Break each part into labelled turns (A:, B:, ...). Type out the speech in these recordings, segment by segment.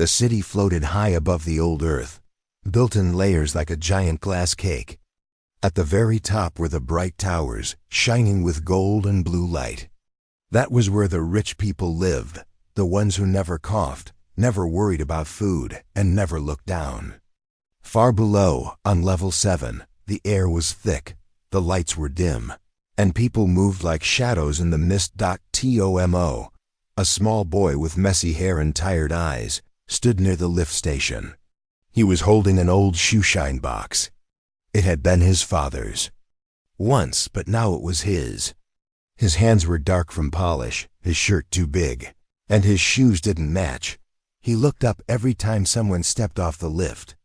A: The city floated high above the old earth, built in layers like a giant glass cake. At the very top were the bright towers, shining with gold and blue light. That was where the rich people lived, the ones who never coughed, never worried about food, and never looked down. Far below, on level 7, the air was thick, the lights were dim, and people moved like shadows in the mist. Tomo, a small boy with messy hair and tired eyes, stood near the lift station. He was holding an old shoeshine box. It had been his father's once, but now it was his. His hands were dark from polish, his shirt too big, and his shoes didn't match. He looked up every time someone stepped off the lift.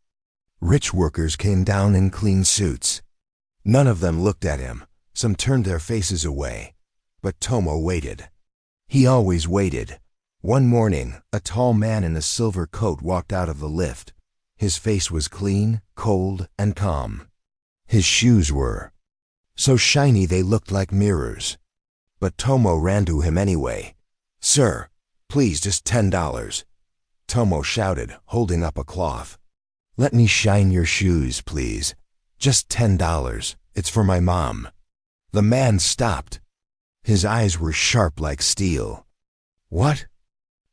A: Rich workers came down in clean suits. None of them looked at him. Some turned their faces away. But Tomo waited. He always waited. One morning, a tall man in a silver coat walked out of the lift. His face was clean, cold, and calm. His shoes were so shiny they looked like mirrors. But Tomo ran to him anyway. "Sir, please, just $10. Tomo shouted, holding up a cloth. "Let me shine your shoes, please. Just $10. It's for my mom." The man stopped. His eyes were sharp like steel. "What?"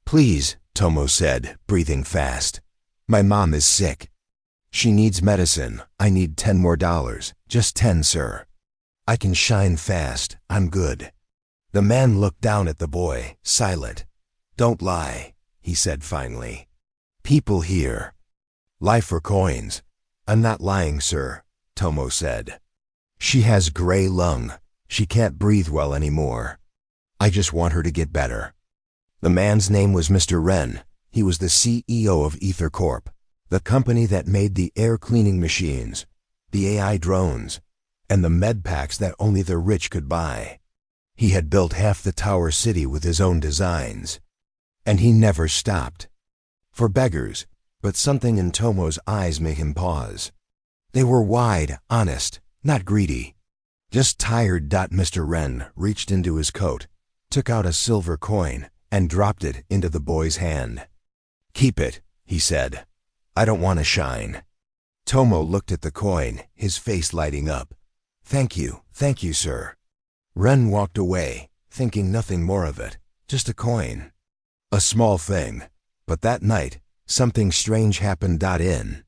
A: "Please," Tomo said, breathing fast. "My mom is sick. She needs medicine. I need $10 more. Just 10, sir. I can shine fast. I'm good." The man looked down at the boy, silent. "Don't lie," he said finally. "People here. Life or coins." "I'm not lying, sir," Tomo said. "She has gray lung. She can't breathe well anymore. I just want her to get better." The man's name was Mr. Ren. He was the CEO of Ether Corp, the company that made the air cleaning machines, the AI drones, and the med packs that only the rich could buy. He had built half the Tower City with his own designs. And he never stopped. For beggars, but something in Tomo's eyes made him pause. They were wide, honest, not greedy. Just tired. Mr. Ren reached into his coat, took out a silver coin, and dropped it into the boy's hand. "Keep it," he said. "I don't want to shine." Tomo looked at the coin, his face lighting up. Thank you, sir." Ren walked away, thinking nothing more of it. Just a coin. A small thing. But that night, something strange happened. In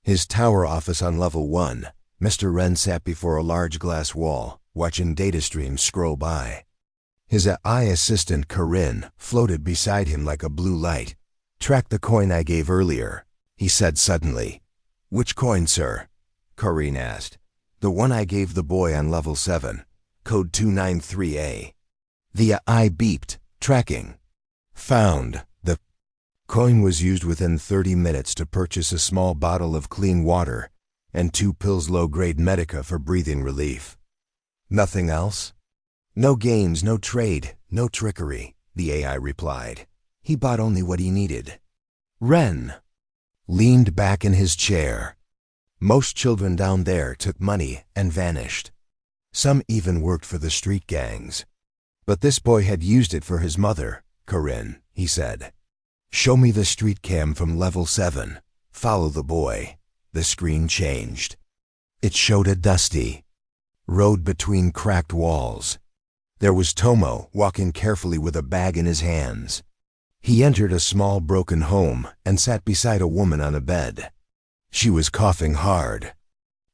A: his tower office on level 1, Mr. Ren sat before a large glass wall, watching data streams scroll by. His AI assistant, Corinne, floated beside him like a blue light. "Track the coin I gave earlier," he said suddenly. "Which coin, sir?" Corinne asked. "The one I gave the boy on level 7, code 293A. The AI beeped. "Tracking." "Found." The coin was used within 30 minutes to purchase a small bottle of clean water and 2 pills low-grade medica for breathing relief. "Nothing else?" "No games, no trade, no trickery," the AI replied. "He bought only what he needed." Ren leaned back in his chair. Most children down there took money and vanished. Some even worked for the street gangs. But this boy had used it for his mother, Corinne, he said. "Show me the street cam from level 7. Follow the boy." The screen changed. It showed a dusty road between cracked walls. There was Tomo walking carefully with a bag in his hands. He entered a small broken home and sat beside a woman on a bed. She was coughing hard.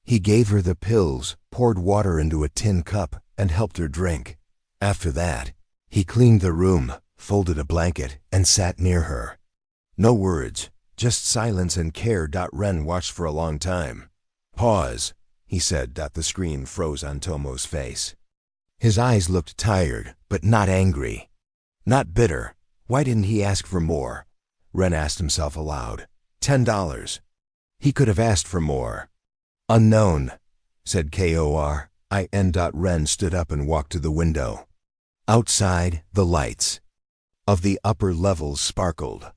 A: He gave her the pills, poured water into a tin cup, and helped her drink. After that, he cleaned the room, folded a blanket, and sat near her. No words, just silence and care. Ren watched for a long time. "Pause," he said. The screen froze on Tomo's face. His eyes looked tired, but not angry. Not bitter. Why didn't he ask for more? Ren asked himself aloud. $10. He could have asked for more. "Unknown," said Korin. Ren stood up and walked to the window. Outside, the lights of the upper levels sparkled.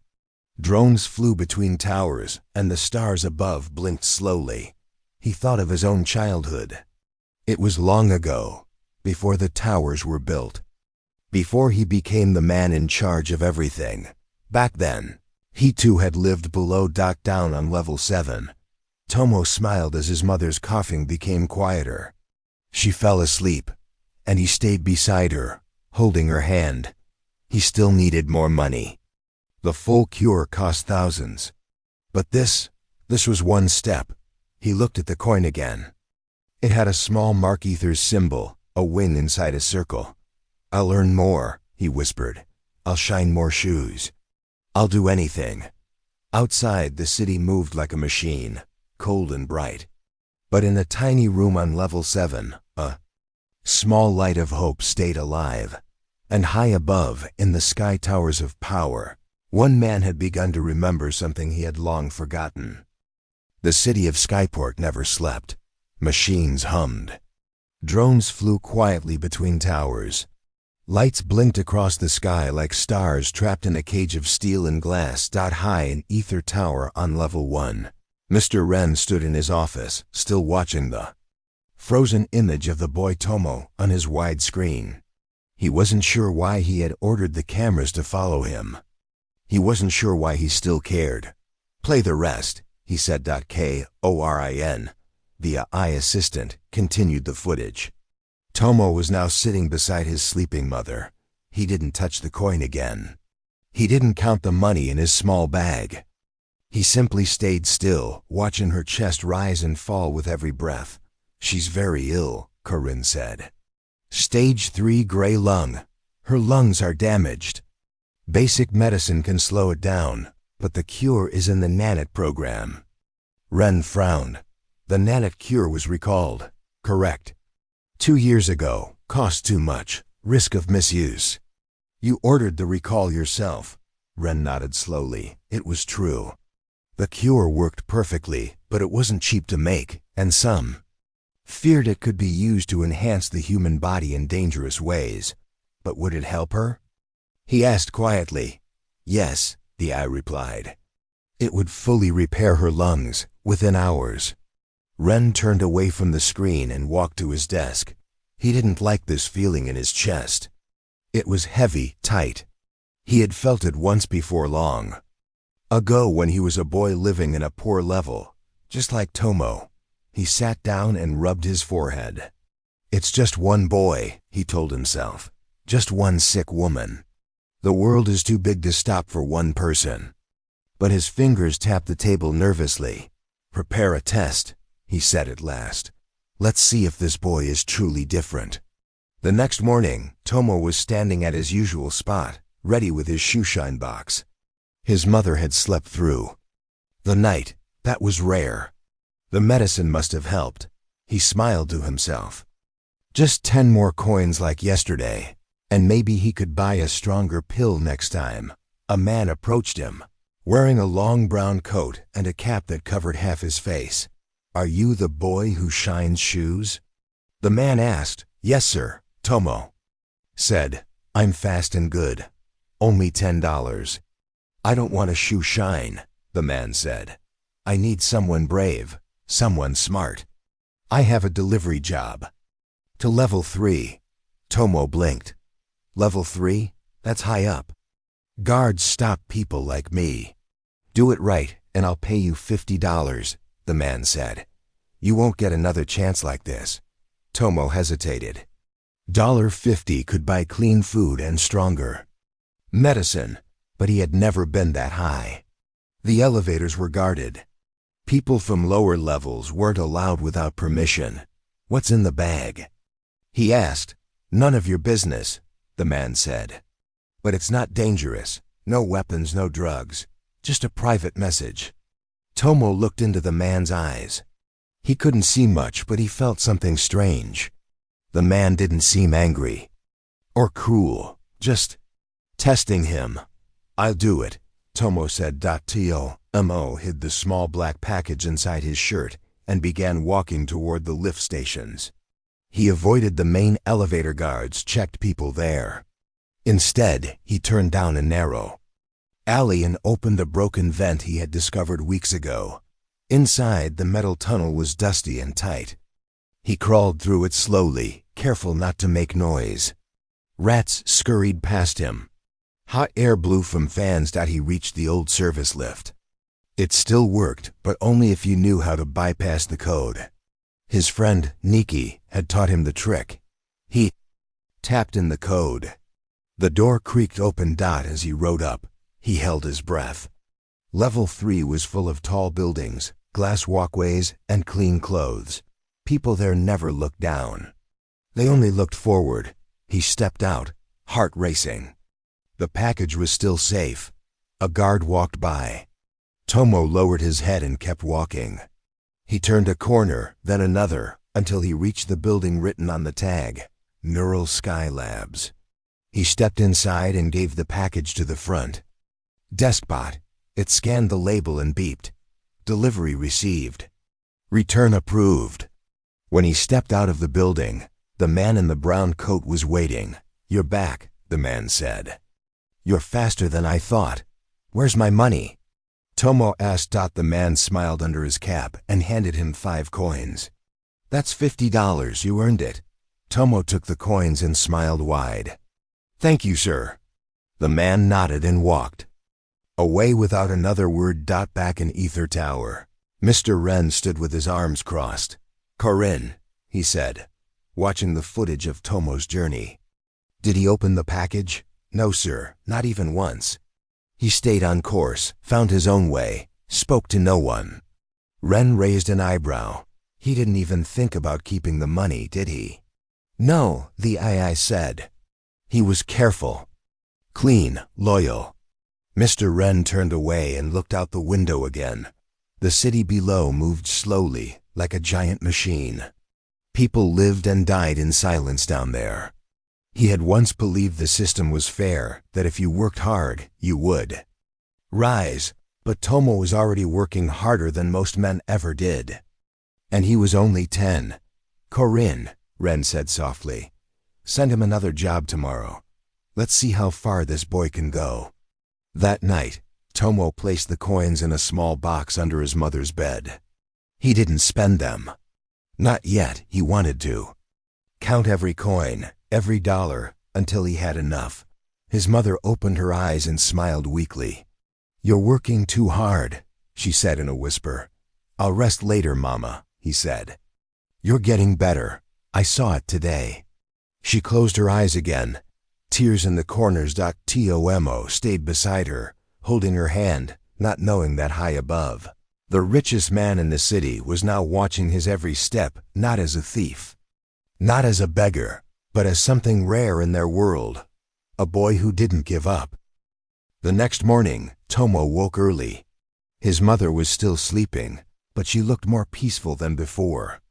A: Drones flew between towers, and the stars above blinked slowly. He thought of his own childhood. It was long ago, before the towers were built. Before he became the man in charge of everything. Back then, He too had lived below. Down on level 7. Tomo smiled as his mother's coughing became quieter. She fell asleep, and he stayed beside her, holding her hand. He still needed more money. The full cure cost thousands. But this was one step. He looked at the coin again. It had a small Mark Ether's symbol, a wing inside a circle. "I'll earn more," he whispered. "I'll shine more shoes. I'll do anything." Outside, the city moved like a machine, cold and bright. But in a tiny room on level 7, a small light of hope stayed alive. And high above, in the sky towers of power, one man had begun to remember something he had long forgotten. The city of Skyport never slept. Machines hummed. Drones flew quietly between towers. Lights blinked across the sky like stars trapped in a cage of steel and glass. High in Ether Tower on level 1, Mr. Ren stood in his office, still watching the frozen image of the boy Tomo on his wide screen. He wasn't sure why he had ordered the cameras to follow him. He wasn't sure why he still cared. "Play the rest," he said. Korin. The AI assistant continued the footage. Tomo was now sitting beside his sleeping mother. He didn't touch the coin again. He didn't count the money in his small bag. He simply stayed still, watching her chest rise and fall with every breath. "She's very ill," Corinne said. "Stage 3 gray lung. Her lungs are damaged. Basic medicine can slow it down, but the cure is in the Nanite program." Ren frowned. The Nanite cure was recalled. "Correct. 2 years ago. Cost too much. Risk of misuse." "You ordered the recall yourself." Ren nodded slowly. It was true. The cure worked perfectly, but it wasn't cheap to make, and some feared it could be used to enhance the human body in dangerous ways. But would it help her? He asked quietly. "Yes," the eye replied. "It would fully repair her lungs, within hours." Ren turned away from the screen and walked to his desk. He didn't like this feeling in his chest. It was heavy, tight. He had felt it once before long ago when he was a boy living in a poor level, just like Tomo. He sat down and rubbed his forehead. "It's just one boy," he told himself. "Just one sick woman. The world is too big to stop for one person." But his fingers tapped the table nervously. "Prepare a test," he said at last. "Let's see if this boy is truly different." The next morning, Tomo was standing at his usual spot, ready with his shoeshine box. His mother had slept through the night. That was rare. The medicine must have helped. He smiled to himself. Just 10 more coins like yesterday, and maybe he could buy a stronger pill next time. A man approached him, wearing a long brown coat and a cap that covered half his face. "Are you the boy who shines shoes?" The man asked. "Yes, sir," Tomo said. "I'm fast and good. Only $10. "I don't want a shoe shine," the man said. "I need someone brave, someone smart. I have a delivery job." "To level 3. Tomo blinked. "Level 3? That's high up. Guards stop people like me." "Do it right, and I'll pay you $50, the man said. "You won't get another chance like this." Tomo hesitated. $50 could buy clean food and stronger medicine, but he had never been that high. The elevators were guarded. People from lower levels weren't allowed without permission. "What's in the bag?" he asked. "None of your business," the man said. "But it's not dangerous. No weapons, no drugs. Just a private message." Tomo looked into the man's eyes. He couldn't see much, but he felt something strange. The man didn't seem angry or cruel, just testing him. "I'll do it," Tomo said. Tomo hid the small black package inside his shirt and began walking toward the lift stations. He avoided the main elevator guards, checked people there. Instead, he turned down a narrow alley and opened a broken vent he had discovered weeks ago. Inside, the metal tunnel was dusty and tight. He crawled through it slowly, careful not to make noise. Rats scurried past him. Hot air blew from fans. He reached the old service lift. It still worked, but only if you knew how to bypass the code. His friend, Nikki, had taught him the trick. He tapped in the code. The door creaked open. As he rode up, he held his breath. Level 3 was full of tall buildings, glass walkways, and clean clothes. People there never looked down. They only looked forward. He stepped out, heart racing. The package was still safe. A guard walked by. Tomo lowered his head and kept walking. He turned a corner, then another, until he reached the building written on the tag, Neural Sky Labs. He stepped inside and gave the package to the front deskbot. It scanned the label and beeped. Delivery received. Return approved. When he stepped out of the building, the man in the brown coat was waiting. "You're back," the man said. "You're faster than I thought. Where's my money?" Tomo asked. The man smiled under his cap and handed him 5 coins. "That's $50. You earned it." Tomo took the coins and smiled wide. "Thank you, sir." The man nodded and walked away without another word. Back in Ether Tower, Mr. Wren stood with his arms crossed. "Corinne," he said, watching the footage of Tomo's journey. "Did he open the package?" "No, sir, not even once. He stayed on course, found his own way, spoke to no one." Wren raised an eyebrow. "He didn't even think about keeping the money, did he?" "No," the AI said. "He was careful, clean, loyal." Mr. Wren turned away and looked out the window again. The city below moved slowly, like a giant machine. People lived and died in silence down there. He had once believed the system was fair, that if you worked hard, you would rise. But Tomo was already working harder than most men ever did. And he was only 10. "Corinne," Wren said softly, "send him another job tomorrow. Let's see how far this boy can go." That night, Tomo placed the coins in a small box under his mother's bed. He didn't spend them. Not yet. He wanted to. Count every coin, every dollar, until he had enough. His mother opened her eyes and smiled weakly. "You're working too hard," she said in a whisper. "I'll rest later, Mama," he said. "You're getting better. I saw it today." She closed her eyes again. Tears in the corners. Tomo stayed beside her, holding her hand, not knowing that high above, the richest man in the city was now watching his every step, not as a thief, not as a beggar, but as something rare in their world, a boy who didn't give up. The next morning, Tomo woke early. His mother was still sleeping, but she looked more peaceful than before.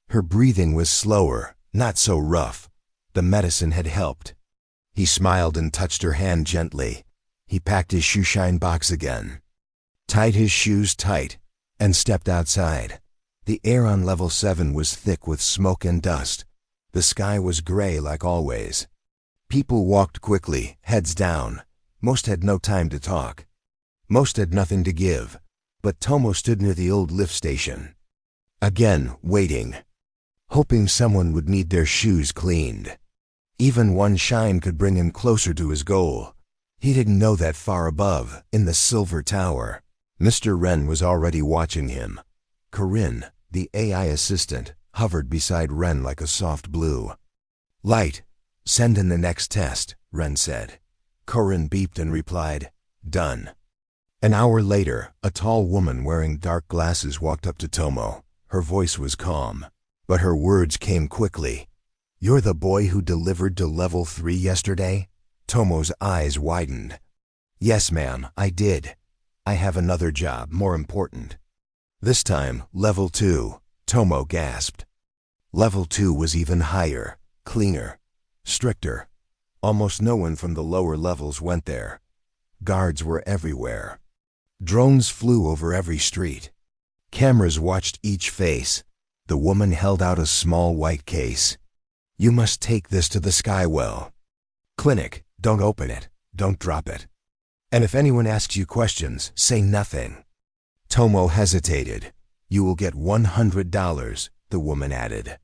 A: Her breathing was slower, not so rough. The medicine had helped. He smiled and touched her hand gently. He packed his shoeshine box again, tied his shoes tight, and stepped outside. The air on level 7 was thick with smoke and dust. The sky was gray like always. People walked quickly, heads down. Most had no time to talk. Most had nothing to give. But Tomo stood near the old lift station. Again, waiting, hoping someone would need their shoes cleaned. Even one shine could bring him closer to his goal. He didn't know that far above, in the Silver Tower, Mr. Wren was already watching him. Corinne, the AI assistant, hovered beside Wren like a soft blue light. "Send in the next test," Wren said. Corinne beeped and replied, "Done." An hour later, a tall woman wearing dark glasses walked up to Tomo. Her voice was calm, but her words came quickly. "You're the boy who delivered to level 3 yesterday?" Tomo's eyes widened. "Yes, ma'am, I did. I have another job, more important." This time, level 2, Tomo gasped. Level 2 was even higher, cleaner, stricter. Almost no one from the lower levels went there. Guards were everywhere. Drones flew over every street. Cameras watched each face. The woman held out a small white case. "You must take this to the Skywell Clinic. Don't open it. Don't drop it. And if anyone asks you questions, say nothing." Tomo hesitated. "You will get $100, the woman added.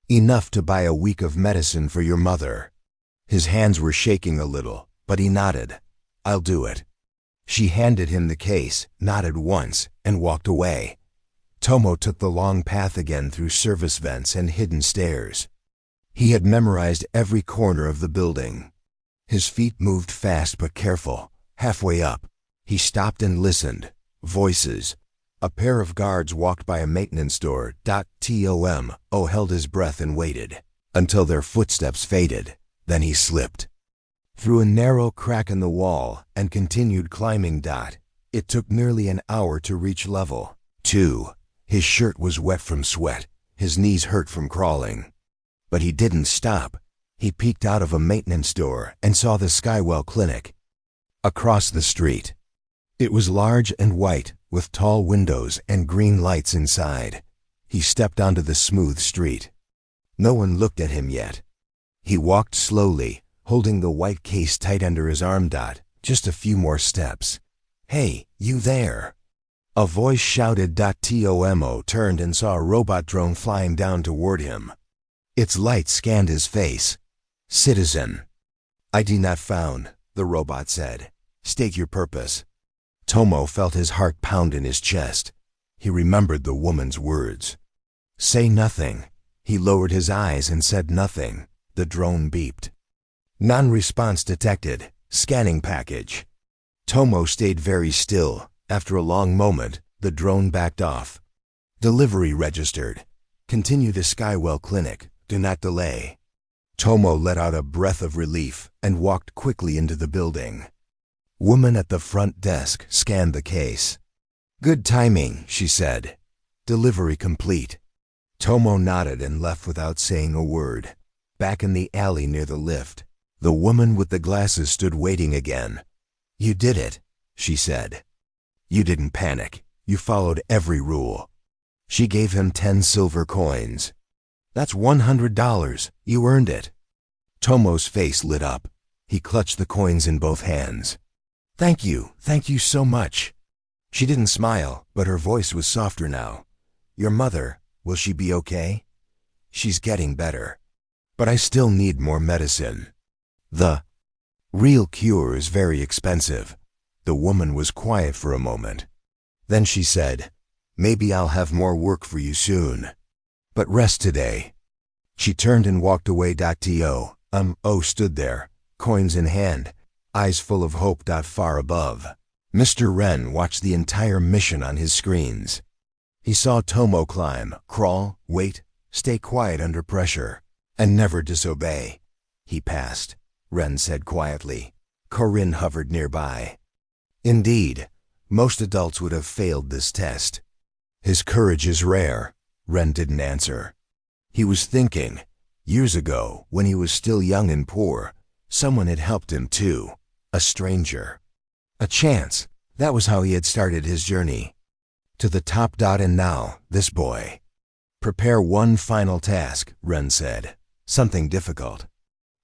A: "Enough to buy a week of medicine for your mother." His hands were shaking a little, but he nodded. I'll do it." She handed him the case, nodded once, and walked away. Tomo took the long path again through service vents and hidden stairs. He had memorized every corner of the building. His feet moved fast but careful. Halfway up, he stopped and listened. Voices. A pair of guards walked by a maintenance door. Tomo held his breath and waited until their footsteps faded. Then he slipped through a narrow crack in the wall and continued climbing. It took nearly an hour to reach level 2. His shirt was wet from sweat. His knees hurt from crawling. But he didn't stop. He peeked out of a maintenance door and saw the Skywell Clinic across the street. It was large and white, with tall windows and green lights inside. He stepped onto the smooth street. No one looked at him yet. He walked slowly, holding the white case tight under his arm. Just a few more steps. "Hey, you there!" A voice shouted. Tomo turned and saw a robot drone flying down toward him. Its light scanned his face. "Citizen." "ID not found," the robot said. "State your purpose." Tomo felt his heart pound in his chest. He remembered the woman's words. "Say nothing." He lowered his eyes and said nothing. The drone beeped. "Non-response detected. Scanning package." Tomo stayed very still. After a long moment, the drone backed off. "Delivery registered. Continue to Skywell Clinic. Do not delay." Tomo let out a breath of relief and walked quickly into the building. Woman at the front desk scanned the case. "Good timing," she said. "Delivery complete." Tomo nodded and left without saying a word. Back in the alley near the lift, the woman with the glasses stood waiting again. "You did it," she said. "You didn't panic. You followed every rule." She gave him 10 silver coins. "That's $100. You earned it." Tomo's face lit up. He clutched the coins in both hands. Thank you so much." She didn't smile, but her voice was softer now. "Your mother, will she be okay?" "She's getting better. But I still need more medicine. The real cure is very expensive." The woman was quiet for a moment. Then she said, "Maybe I'll have more work for you soon. But rest today." She turned and walked away. Tomo stood there, coins in hand, eyes full of hope. Far above, Mr. Wren watched the entire mission on his screens. He saw Tomo climb, crawl, wait, stay quiet under pressure, and never disobey. "He passed," Wren said quietly. Corinne hovered nearby. "Indeed, most adults would have failed this test." "His courage is rare." Wren didn't answer. He was thinking, years ago, when he was still young and poor, someone had helped him too. A stranger. A chance. That was how he had started his journey. To the top. And now, this boy. "Prepare one final task," Wren said. "Something difficult.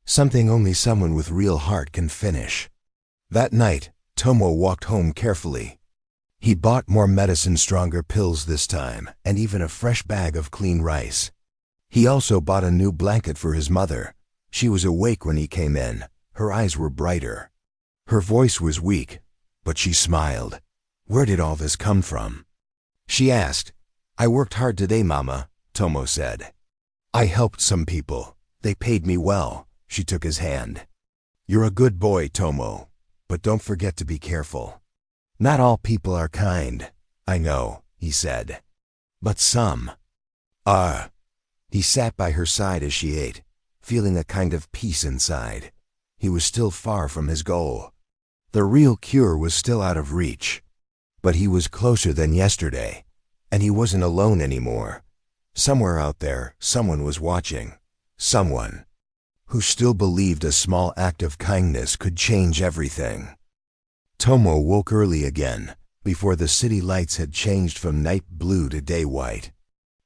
A: Something only someone with real heart can finish." That night, Tomo walked home carefully. He bought more medicine, stronger pills this time, and even a fresh bag of clean rice. He also bought a new blanket for his mother. She was awake when he came in. Her eyes were brighter. Her voice was weak, but she smiled. Where did all this come from? She asked. "I worked hard today, Mama," Tomo said. "I helped some people. They paid me well." She took his hand. "You're a good boy, Tomo, but don't forget to be careful. Not all people are kind." "I know," he said. "But some are." He sat by her side as she ate, feeling a kind of peace inside. He was still far from his goal. The real cure was still out of reach. But he was closer than yesterday, and he wasn't alone anymore. Somewhere out there, someone was watching. Someone who still believed a small act of kindness could change everything. Tomo woke early again, before the city lights had changed from night blue to day white.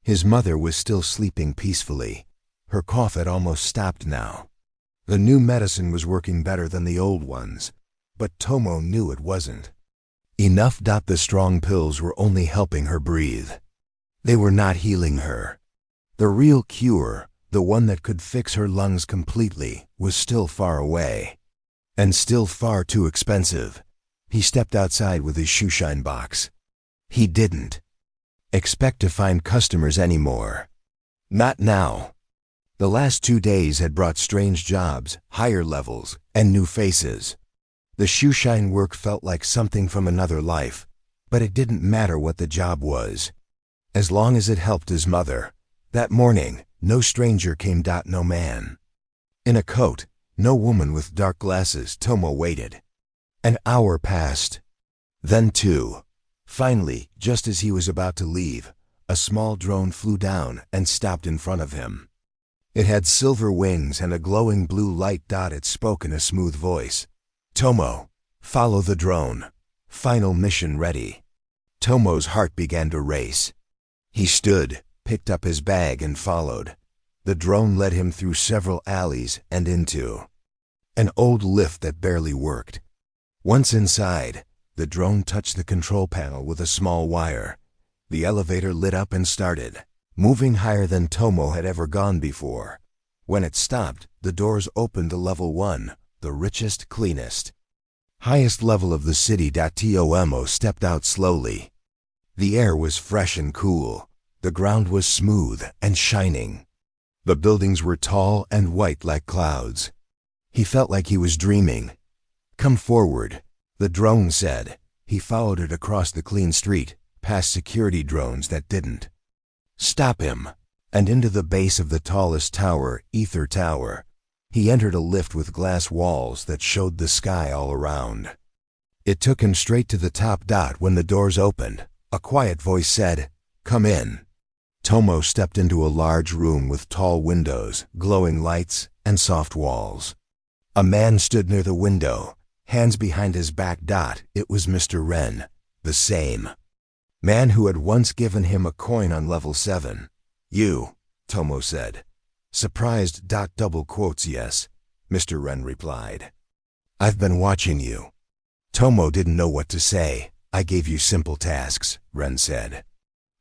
A: His mother was still sleeping peacefully. Her cough had almost stopped now. The new medicine was working better than the old ones, but Tomo knew it wasn't enough. The strong pills were only helping her breathe. They were not healing her. The real cure, the one that could fix her lungs completely, was still far away. And still far too expensive. He stepped outside with his shoeshine box. He didn't expect to find customers anymore. Not now. The last 2 days had brought strange jobs, higher levels, and new faces. The shoeshine work felt like something from another life, but it didn't matter what the job was. As long as it helped his mother. That morning, no stranger came. No man in a coat, no woman with dark glasses. Tomo waited. An hour passed. Then 2. Finally, just as he was about to leave, a small drone flew down and stopped in front of him. It had silver wings and a glowing blue light. It spoke in a smooth voice. Tomo, follow the drone. Final mission ready. Tomo's heart began to race. He stood, picked up his bag and followed. The drone led him through several alleys and into an old lift that barely worked. Once inside, the drone touched the control panel with a small wire. The elevator lit up and started, moving higher than Tomo had ever gone before. When it stopped, the doors opened to level 1, the richest, cleanest, highest level of the city. Tomo stepped out slowly. The air was fresh and cool. The ground was smooth and shining. The buildings were tall and white like clouds. He felt like he was dreaming. Come forward, the drone said. He followed it across the clean street, past security drones that didn't stop him, and into the base of the tallest tower, Ether Tower. He entered a lift with glass walls that showed the sky all around. It took him straight to the top. When the doors opened, a quiet voice said, "Come in." Tomo stepped into a large room with tall windows, glowing lights, and soft walls. A man stood near the window, hands behind his back. It was Mr. Ren, the same man who had once given him a coin on level 7. "You," Tomo said. Surprised. Double quotes. "Yes," Mr. Ren replied. "I've been watching you." Tomo didn't know what to say. "I gave you simple tasks," Ren said.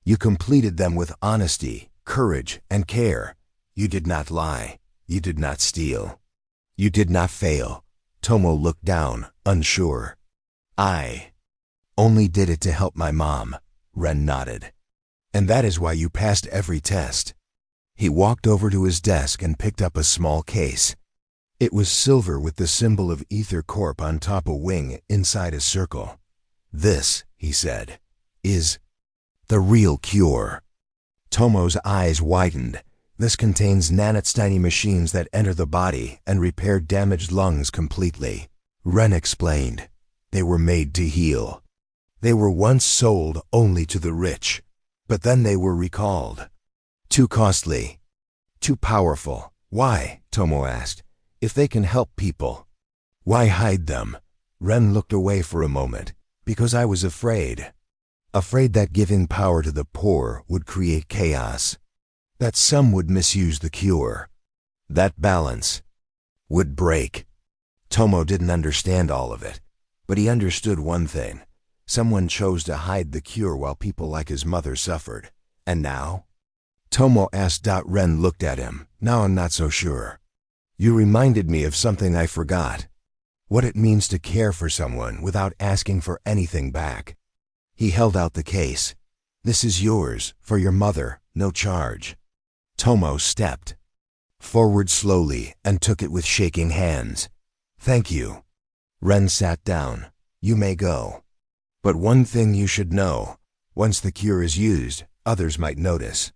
A: "You completed them with honesty, courage, and care. You did not lie. You did not steal. You did not fail." Tomo looked down, unsure. "I only did it to help my mom," Ren nodded. "And that is why you passed every test." He walked over to his desk and picked up a small case. It was silver with the symbol of Ether Corp on top, a wing inside a circle. "This," he said, "is the real cure." Tomo's eyes widened. "This contains nanot's tiny machines that enter the body and repair damaged lungs completely." Ren explained. "They were made to heal. They were once sold only to the rich, but then they were recalled. Too costly. Too powerful." "Why?" Tomo asked. "If they can help people, why hide them?" Ren looked away for a moment. "Because I was afraid. Afraid that giving power to the poor would create chaos. That some would misuse the cure. That balance would break." Tomo didn't understand all of it, but he understood one thing. Someone chose to hide the cure while people like his mother suffered. And now? Tomo asked. Ren looked at him. "Now I'm not so sure. You reminded me of something I forgot. What it means to care for someone without asking for anything back." He held out the case. "This is yours, for your mother, no charge." Tomo stepped forward slowly and took it with shaking hands. "Thank you." Ren sat down. "You may go. But one thing you should know, once the cure is used, others might notice.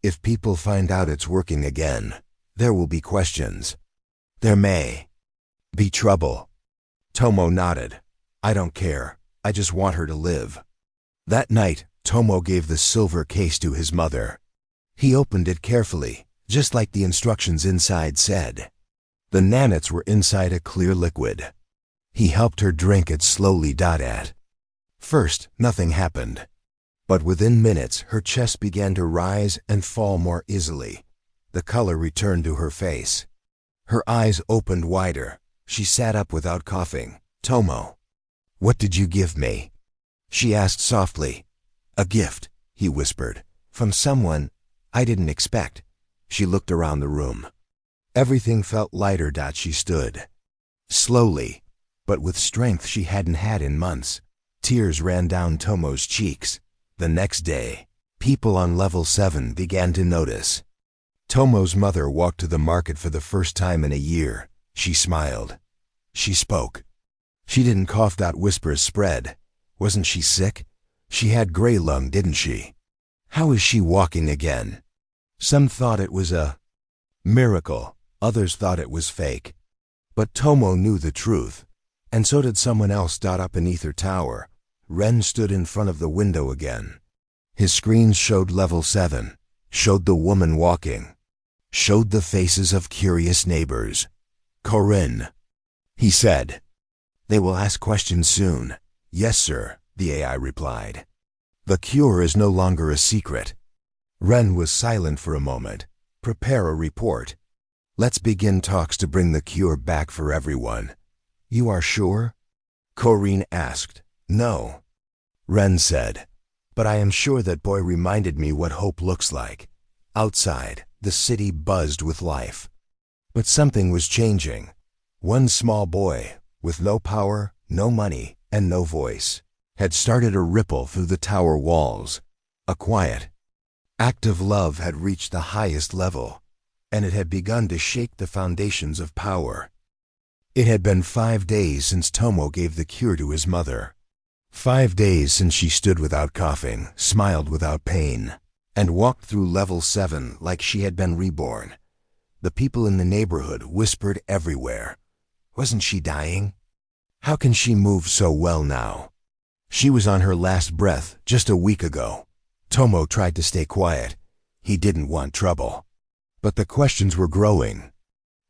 A: If people find out it's working again, there will be questions. There may be trouble." Tomo nodded. "I don't care. I just want her to live." That night, Tomo gave the silver case to his mother. He opened it carefully, just like the instructions inside said. The nanots were inside a clear liquid. He helped her drink it slowly. At first, nothing happened. But within minutes, her chest began to rise and fall more easily. The color returned to her face. Her eyes opened wider. She sat up without coughing. "Tomo, what did you give me?" she asked softly. "A gift," he whispered. "From someone I didn't expect." She looked around the room. Everything felt lighter. She stood Slowly, but with strength she hadn't had in months, tears ran down Tomo's cheeks. The next day, people on level 7 began to notice. Tomo's mother walked to the market for the first time in a year. She smiled. She spoke. She didn't cough. Whispers spread. Wasn't she sick? She had gray lung, didn't she? How is she walking again? Some thought it was a miracle. Others thought it was fake. But Tomo knew the truth, and so did someone else. Up in Ether Tower, Ren stood in front of the window again. His screens showed level 7, showed the woman walking, showed the faces of curious neighbors. "Corinne," he said. "They will ask questions soon." "Yes, sir," the AI replied. "The cure is no longer a secret." Ren was silent for a moment. "Prepare a report. Let's begin talks to bring the cure back for everyone." "You are sure?" Corinne asked. "No," Ren said. "But I am sure that boy reminded me what hope looks like." Outside, the city buzzed with life. But something was changing. One small boy, with no power, no money, and no voice, had started a ripple through the tower walls. A quiet, active love had reached the highest level, and it had begun to shake the foundations of power. It had been 5 days since Tomo gave the cure to his mother. 5 days since she stood without coughing, smiled without pain, and walked through level 7 like she had been reborn. The people in the neighborhood whispered everywhere. Wasn't she dying? How can she move so well now? She was on her last breath just a week ago. Tomo tried to stay quiet. He didn't want trouble. But the questions were growing.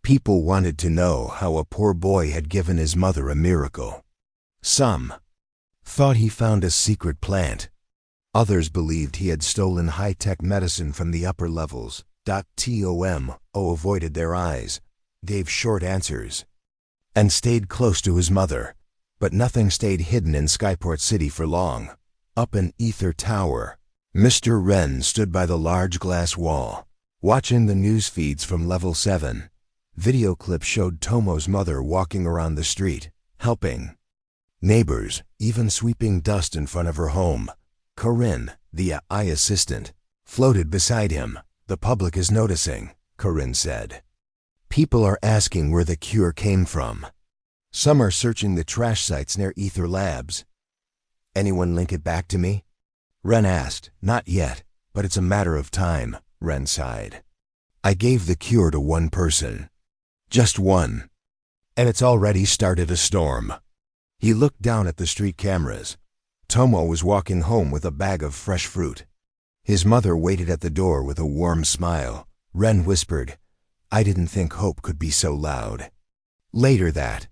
A: People wanted to know how a poor boy had given his mother a miracle. Some thought he found a secret plant. Others believed he had stolen high-tech medicine from the upper levels. Tomo avoided their eyes, gave short answers, and stayed close to his mother. But nothing stayed hidden in Skyport City for long. Up in Ether Tower, Mr. Ren stood by the large glass wall, watching the news feeds from level 7. Video clips showed Tomo's mother walking around the street, helping neighbors, even sweeping dust in front of her home. Corinne, the AI assistant, floated beside him. "The public is noticing," Corinne said. "People are asking where the cure came from. Some are searching the trash sites near Ether Labs. Anyone link it back to me?" Ren asked. "Not yet, but it's a matter of time," Ren sighed. "I gave the cure to one person. Just one. And it's already started a storm." He looked down at the street cameras. Tomo was walking home with a bag of fresh fruit. His mother waited at the door with a warm smile. Ren whispered, "I didn't think hope could be so loud." Later that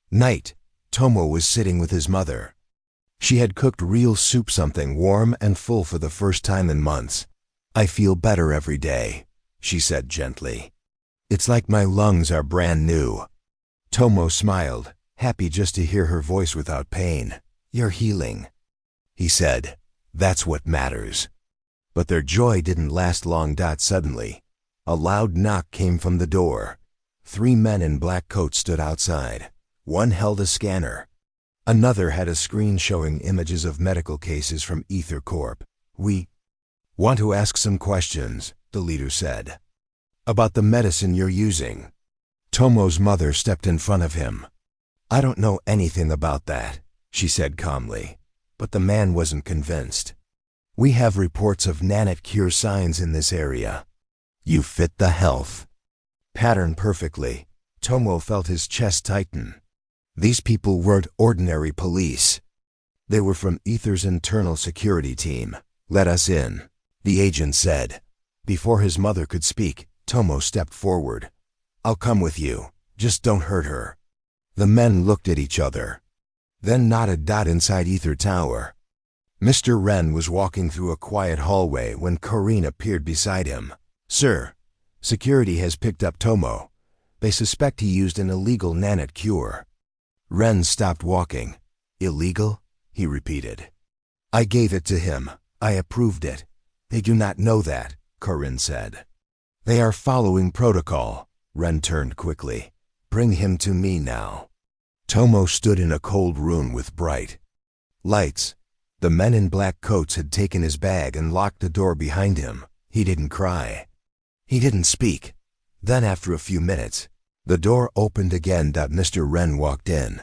A: night, Tomo was sitting with his mother. She had cooked real soup, something warm and full for the first time in months. "I feel better every day," she said gently. "It's like my lungs are brand new." Tomo smiled, happy just to hear her voice without pain. "You're healing," he said. "That's what matters." But their joy didn't last long. Suddenly, a loud knock came from the door. 3 men in black coats stood outside. One held a scanner. Another had a screen showing images of medical cases from Ether Corp. "We want to ask some questions," the leader said. "About the medicine you're using." Tomo's mother stepped in front of him. "I don't know anything about that," she said calmly. But the man wasn't convinced. "We have reports of nanite cure signs in this area. You fit the health pattern perfectly." Tomo felt his chest tighten. These people weren't ordinary police. They were from Ether's internal security team. "Let us in," the agent said. Before his mother could speak, Tomo stepped forward. "I'll come with you. Just don't hurt her." The men looked at each other, then nodded. Inside Ether Tower, Mr. Ren was walking through a quiet hallway when Corinne appeared beside him. "Sir, security has picked up Tomo. They suspect he used an illegal nanite cure." Ren stopped walking. "Illegal?" he repeated. "I gave it to him. I approved it." "They do not know that," Corinne said. "They are following protocol." Ren turned quickly. Bring him to me now. Tomo stood in a cold room with bright lights. The men in black coats had taken his bag and locked the door behind him. He didn't cry. He didn't speak. Then after a few minutes, the door opened again. Mr. Ren walked in.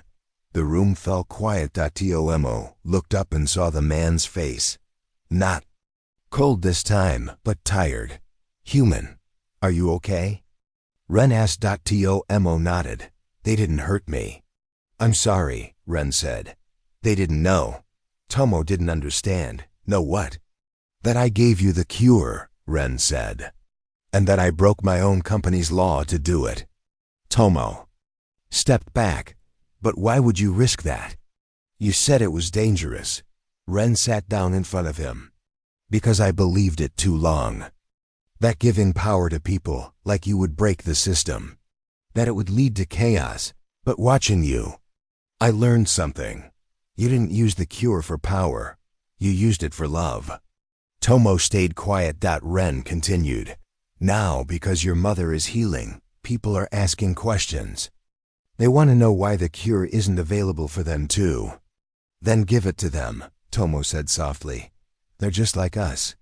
A: The room fell quiet. Tomo looked up and saw the man's face. Not cold this time, but tired. Human. Are you okay? Ren asked. Tomo nodded. They didn't hurt me. I'm sorry, Ren said. They didn't know. Tomo didn't understand. Know what? That I gave you the cure, Ren said. And that I broke my own company's law to do it. Tomo stepped back. But why would you risk that? You said it was dangerous. Ren sat down in front of him. Because I believed it too long. That giving power to people like you would break the system. That it would lead to chaos. But watching you, I learned something. You didn't use the cure for power. You used it for love. Tomo stayed quiet. Ren continued. Now, because your mother is healing, people are asking questions. They want to know why the cure isn't available for them too. Then give it to them, Tomo said softly. They're just like us.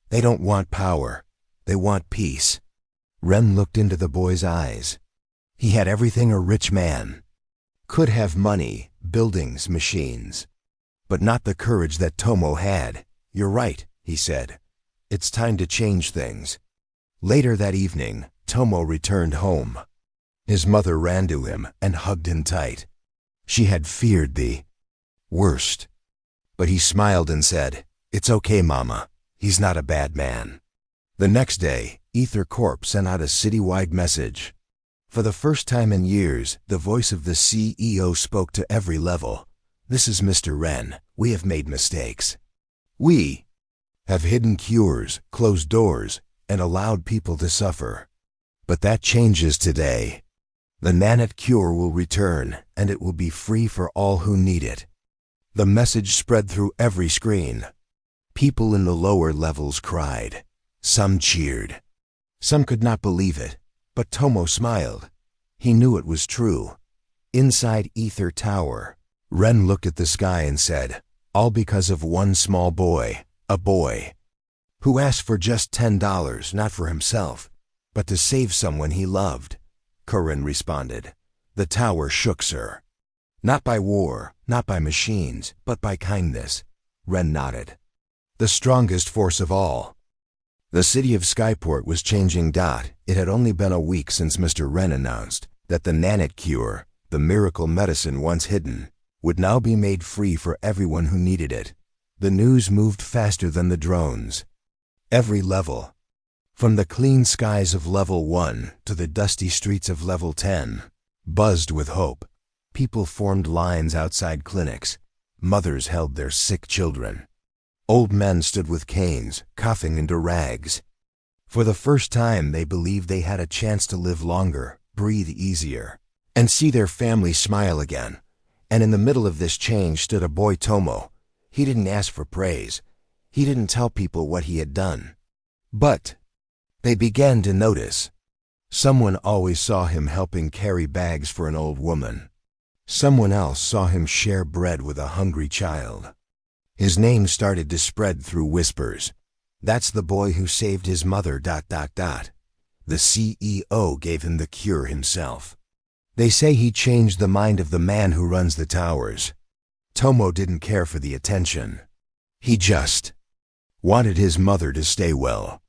A: They don't want power. They want peace. Ren looked into the boy's eyes. He had everything a rich man could have: money, buildings, machines. But not the courage that Tomo had. You're right, he said. It's time to change things. Later that evening, Tomo returned home. His mother ran to him and hugged him tight. She had feared the worst. But he smiled and said, "It's okay, Mama. He's not a bad man." The next day, Ether Corp sent out a citywide message. For the first time in years, the voice of the CEO spoke to every level. This is Mr. Ren. We have made mistakes. We have hidden cures, closed doors, and allowed people to suffer. But that changes today. The Nanite cure will return, and it will be free for all who need it. The message spread through every screen. People in the lower levels cried. Some cheered. Some could not believe it, but Tomo smiled. He knew it was true. Inside Ether Tower, Ren looked at the sky and said, all because of one small boy, a boy who asked for just $10, not for himself, but to save someone he loved. Corinne responded. The tower shook, sir. Not by war, not by machines, but by kindness. Ren nodded. The strongest force of all. The city of Skyport was changing. It had only been a week since Mr. Ren announced that the Nanite cure, the miracle medicine once hidden, would now be made free for everyone who needed it. The news moved faster than the drones. Every level, from the clean skies of level 1 to the dusty streets of level 10, buzzed with hope. People formed lines outside clinics. Mothers held their sick children. Old men stood with canes, coughing into rags. For the first time, they believed they had a chance to live longer, breathe easier, and see their family smile again. And in the middle of this change stood a boy, Tomo. He didn't ask for praise. He didn't tell people what he had done. But they began to notice. Someone always saw him helping carry bags for an old woman. Someone else saw him share bread with a hungry child. His name started to spread through whispers. That's the boy who saved his mother. The CEO gave him the cure himself. They say he changed the mind of the man who runs the towers. Tomo didn't care for the attention. He just wanted his mother to stay well.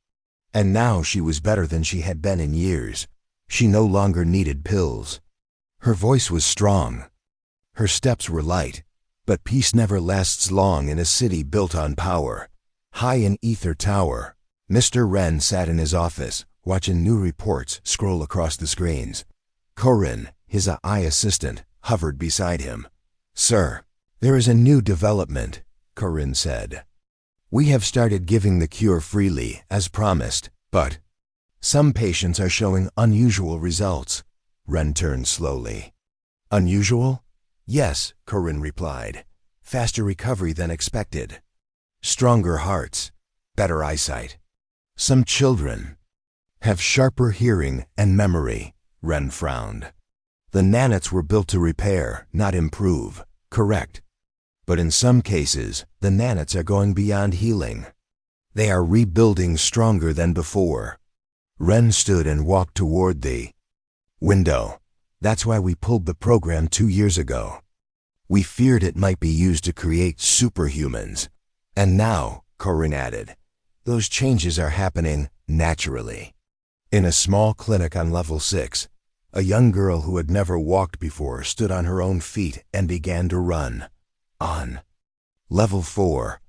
A: And now she was better than she had been in years. She no longer needed pills. Her voice was strong. Her steps were light. But peace never lasts long in a city built on power. High in Ether Tower, Mr. Ren sat in his office, watching new reports scroll across the screens. Corinne, his AI assistant, hovered beside him. Sir, there is a new development, Corinne said. We have started giving the cure freely, as promised, but some patients are showing unusual results. Ren turned slowly. Unusual? Yes, Corinne replied. Faster recovery than expected. Stronger hearts. Better eyesight. Some children have sharper hearing and memory. Ren frowned. The nanets were built to repair, not improve. Correct. But in some cases, the nanets are going beyond healing. They are rebuilding stronger than before. Ren stood and walked toward the window. That's why we pulled the program 2 years ago. We feared it might be used to create superhumans. And now, Corinne added, those changes are happening naturally. In a small clinic on level 6, a young girl who had never walked before stood on her own feet and began to run. On level 4,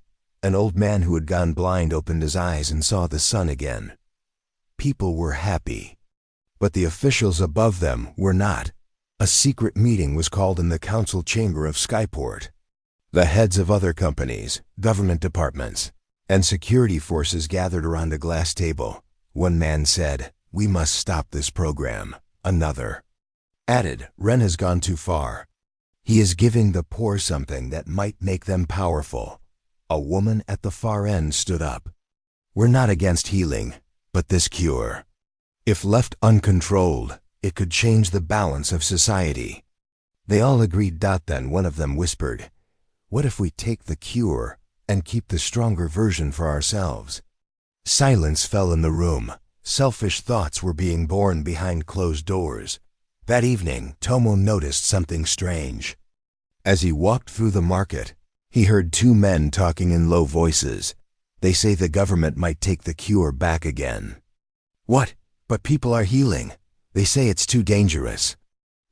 A: an old man who had gone blind opened his eyes and saw the sun again. People were happy, but the officials above them were not. A secret meeting was called in the council chamber of Skyport. The heads of other companies, government departments, and security forces gathered around a glass table. One man said, "We must stop this program." Another added, "Ren has gone too far. He is giving the poor something that might make them powerful." A woman at the far end stood up. "We're not against healing, but this cure, if left uncontrolled, it could change the balance of society." They all agreed. Then one of them whispered, "What if we take the cure and keep the stronger version for ourselves?" Silence fell in the room. Selfish thoughts were being born behind closed doors. That evening, Tomo noticed something strange. As he walked through the market, he heard 2 men talking in low voices. "They say the government might take the cure back again." "What? But people are healing. They say it's too dangerous.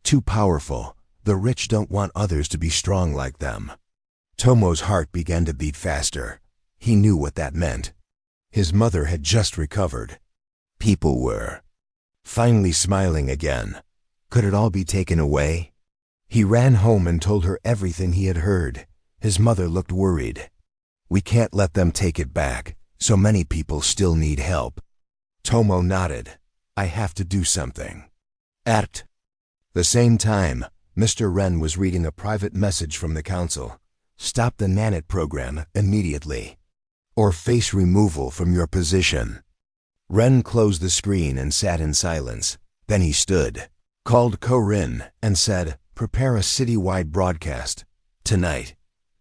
A: Too powerful. The rich don't want others to be strong like them." Tomo's heart began to beat faster. He knew what that meant. His mother had just recovered. People were finally smiling again. Could it all be taken away? He ran home and told her everything he had heard. His mother looked worried. "We can't let them take it back. So many people still need help." Tomo nodded. "I have to do something." At the same time, Mr. Ren was reading a private message from the council. "Stop the nanet program immediately, or face removal from your position." Ren closed the screen and sat in silence. Then he stood, called Corinne, and said, "Prepare a citywide broadcast. Tonight."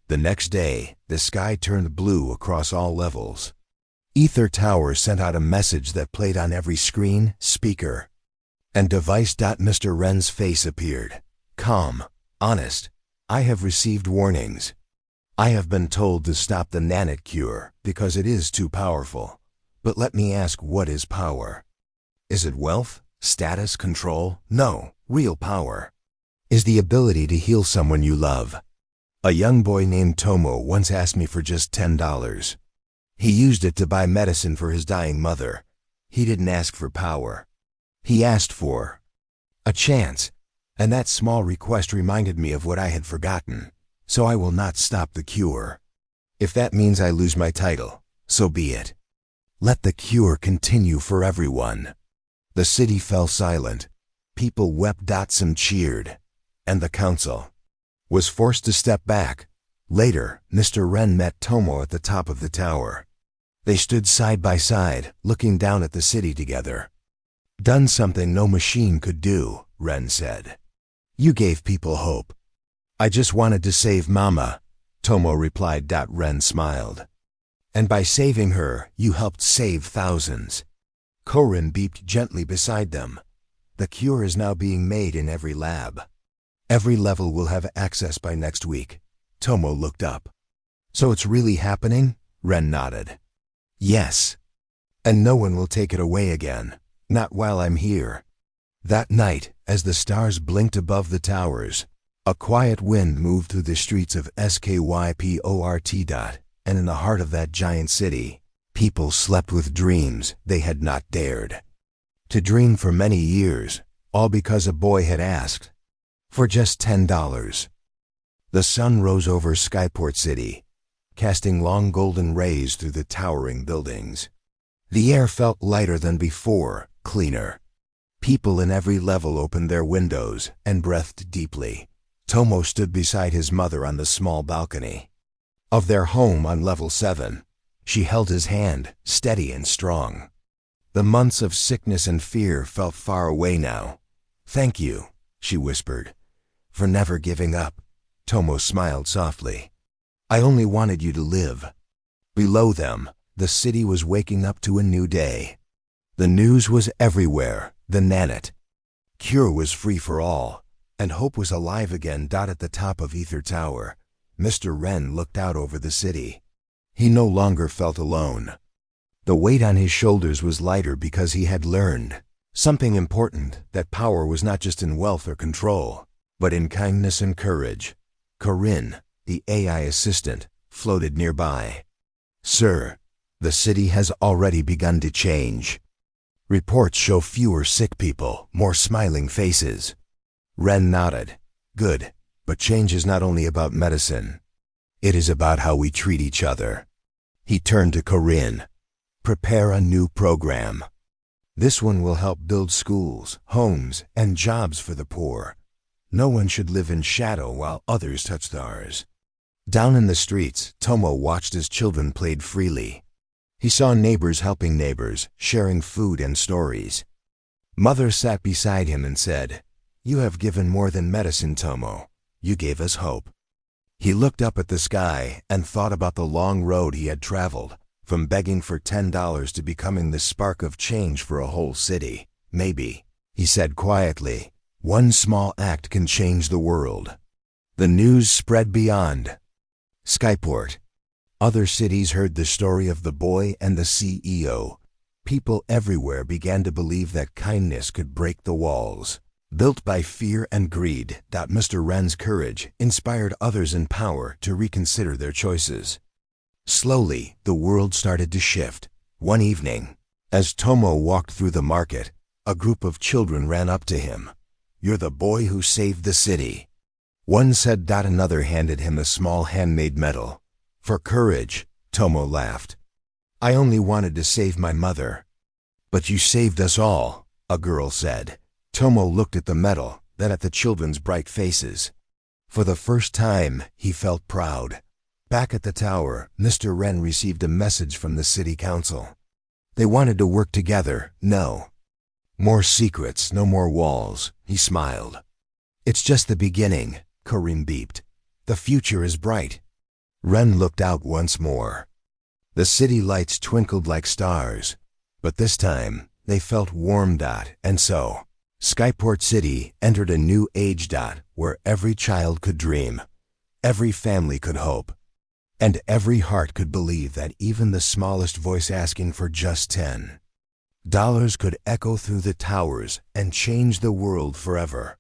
A: The next day, the sky turned blue across all levels. Ether Tower sent out a message that played on every screen, speaker, and device. Mr. Ren's face appeared. Calm, honest. "I have received warnings. I have been told to stop the nanet cure because it is too powerful. But let me ask, what is power? Is it wealth, status, control? No, real power is the ability to heal someone you love. A young boy named Tomo once asked me for just $10. He used it to buy medicine for his dying mother. He didn't ask for power. He asked for a chance. And that small request reminded me of what I had forgotten. So I will not stop the cure. If that means I lose my title, so be it. Let the cure continue for everyone." The city fell silent. People wept. Some cheered. And the council was forced to step back. Later, Mr. Ren met Tomo at the top of the tower. They stood side by side, looking down at the city together. "Done something no machine could do," Ren said. "You gave people hope." "I just wanted to save Mama," Tomo replied. Ren smiled. "And by saving her, you helped save thousands." Corinne beeped gently beside them. "The cure is now being made in every lab. Every level will have access by next week." Tomo looked up. "So it's really happening?" Ren nodded. "Yes. And no one will take it away again. Not while I'm here." That night, as the stars blinked above the towers, a quiet wind moved through the streets of Skyport. And in the heart of that giant city, people slept with dreams they had not dared to dream for many years, all because a boy had asked for just $10. The sun rose over Skyport City, casting long golden rays through the towering buildings. The air felt lighter than before, cleaner. People in every level opened their windows and breathed deeply. Tomo stood beside his mother on the small balcony of their home on level 7. She held his hand, steady and strong. The months of sickness and fear felt far away now. "Thank you," she whispered. "For never giving up." Tomo smiled softly. "I only wanted you to live." Below them, the city was waking up to a new day. The news was everywhere, the Nanit. Cure was free for all, and hope was alive again. At the top of Ether Tower, Mr. Wren looked out over the city. He no longer felt alone. The weight on his shoulders was lighter because he had learned something important, that power was not just in wealth or control, but in kindness and courage. Corinne, the AI assistant, floated nearby. "Sir, the city has already begun to change. Reports show fewer sick people, more smiling faces." Wren nodded. "Good, but change is not only about medicine. It is about how we treat each other." He turned to Corinne. "Prepare a new program. This one will help build schools, homes, and jobs for the poor. No one should live in shadow while others touch stars." Down in the streets, Tomo watched as children played freely. He saw neighbors helping neighbors, sharing food and stories. Mother sat beside him and said, "You have given more than medicine, Tomo. You gave us hope." He looked up at the sky and thought about the long road he had traveled, from begging for $10 to becoming the spark of change for a whole city. "Maybe," he said quietly, "one small act can change the world." The news spread beyond Skyport. Other cities heard the story of the boy and the CEO. People everywhere began to believe that kindness could break the walls built by fear and greed. Mr. Wren's courage inspired others in power to reconsider their choices. Slowly, the world started to shift. One evening, as Tomo walked through the market, a group of children ran up to him. "You're the boy who saved the city," one said. Another handed him a small handmade medal. "For courage," Tomo laughed. "I only wanted to save my mother." "But you saved us all," a girl said. Tomo looked at the medal, then at the children's bright faces. For the first time, he felt proud. Back at the tower, Mr. Wren received a message from the city council. They wanted to work together. No more secrets, no more walls. He smiled. "It's just the beginning," Corinne beeped. "The future is bright." Wren looked out once more. The city lights twinkled like stars, but this time they felt warm. And so, Skyport City entered a new age. Where every child could dream, every family could hope, and every heart could believe that even the smallest voice asking for just $10 could echo through the towers and change the world forever.